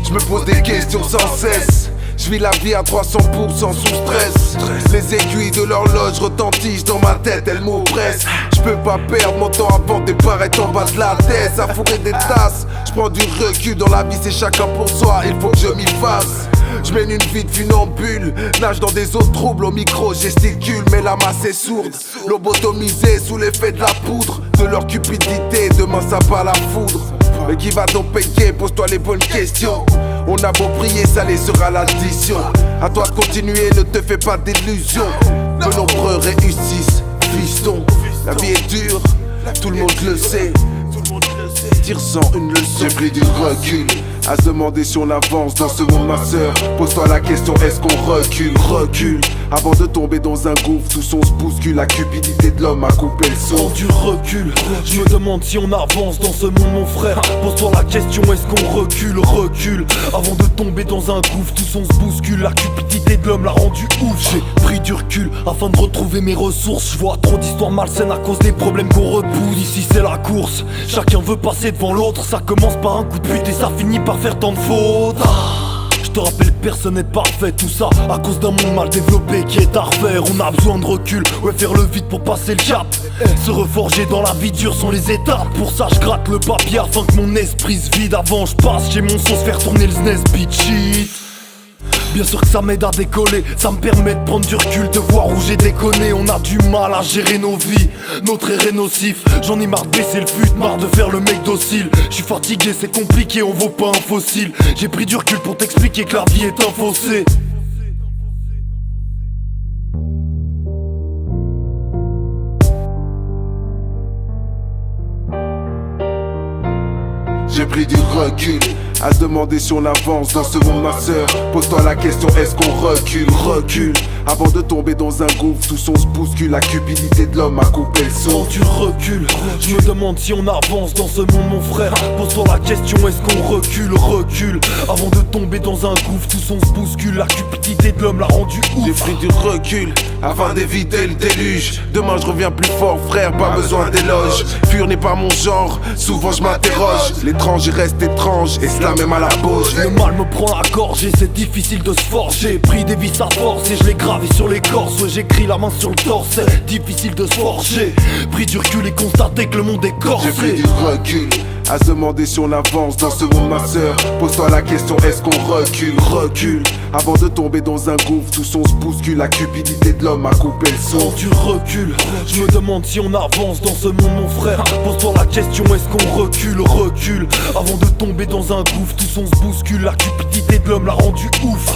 Je me pose des questions sans cesse. Je vis la vie à 300% sous stress. Les aiguilles de l'horloge retentissent dans ma tête, elles m'oppressent. Je peux pas perdre mon temps avant de paraître en bas de la tête. À fourrer des tasses, je prends du recul. Dans la vie c'est chacun pour soi, il faut que je m'y fasse. Je mène une vie de funambule, nage dans des eaux troubles. Au micro gesticule, mais la masse est sourde. Lobotomisé sous l'effet de la poudre. De leur cupidité, demain ça va la foudre. Mais qui va donc payer? Pose-toi les bonnes questions. On a beau prier, salé sera l'addition. À toi de continuer, ne te fais pas d'illusions. De nombreux réussissent, fiston. La vie est dure, tout le monde le sait. Tire sans une leçon. J'ai pris du recul, à se demander si on avance dans ce monde, ma sœur. Pose-toi la question, est-ce qu'on recule? Recule, avant de tomber dans un gouffre, tout son se bouscule. La cupidité de l'homme a coupé le son. Prends du recul, je me demande si on avance dans ce monde, mon frère. Pose-toi la question, est-ce qu'on recule? Recule, avant de tomber dans un gouffre, tout son se bouscule. La cupidité de l'homme l'a rendu ouf. J'ai pris du recul, afin de retrouver mes ressources. Je vois trop d'histoires malsaines à cause des problèmes qu'on repousse. Ici c'est la course, chacun veut passer devant l'autre. Ça commence par un coup de pute et ça finit par faire tant de fautes. Je te rappelle, personne n'est parfait, tout ça à cause d'un monde mal développé qui est à refaire. On a besoin de recul, ouais, faire le vide pour passer le cap. Se reforger dans la vie dure sont les étapes. Pour ça je gratte le papier afin que mon esprit se vide. Avant je passe chez mon son, se faire tourner le SNES beat shit. Bien sûr que ça m'aide à décoller, ça me permet de prendre du recul, de voir où j'ai déconné. On a du mal à gérer nos vies, notre air est nocif. J'en ai marre de baisser le fut, marre de faire le mec docile. Je suis fatigué, c'est compliqué, on vaut pas un fossile. J'ai pris du recul pour t'expliquer que la vie est un fossé. J'ai pris du recul, à se demander si on avance dans ce monde, ma sœur. Pose-toi la question, est-ce qu'on recule? Recule, avant de tomber dans un gouffre, tout son se bouscule. La cupidité de l'homme a coupé le son. Prends du recul, je me demande si on avance dans ce monde, mon frère. Pose-toi la question, est-ce qu'on recule? Recule, avant de tomber dans un gouffre, tout son se bouscule. La cupidité de l'homme l'a rendu ouf. J'ai pris du recul, afin d'éviter le déluge. Demain je reviens plus fort, frère, pas besoin d'éloge. Fuir n'est pas mon genre, souvent je m'interroge. L'étranger reste étrange, et cela même à la bouche. Le mal me prend la gorge et c'est difficile de se forger. Pris des vis à force et je l'ai gravé sur l'écorce. Ouais, j'écris la main sur le torse, c'est difficile de se forger. Pris du recul et constaté que le monde est corsé. J'ai pris du recul, à se demander si on avance dans ce monde, ma sœur. Pose-toi la question, est-ce qu'on recule? Recule, avant de tomber dans un gouffre, tout son se bouscule. La cupidité de l'homme a coupé le son. Prends du recul, je me demande si on avance dans ce monde, mon frère. Pose-toi la question, est-ce qu'on recule? Recule, avant de tomber dans un gouffre, tout son se bouscule. La cupidité de l'homme l'a rendu ouf.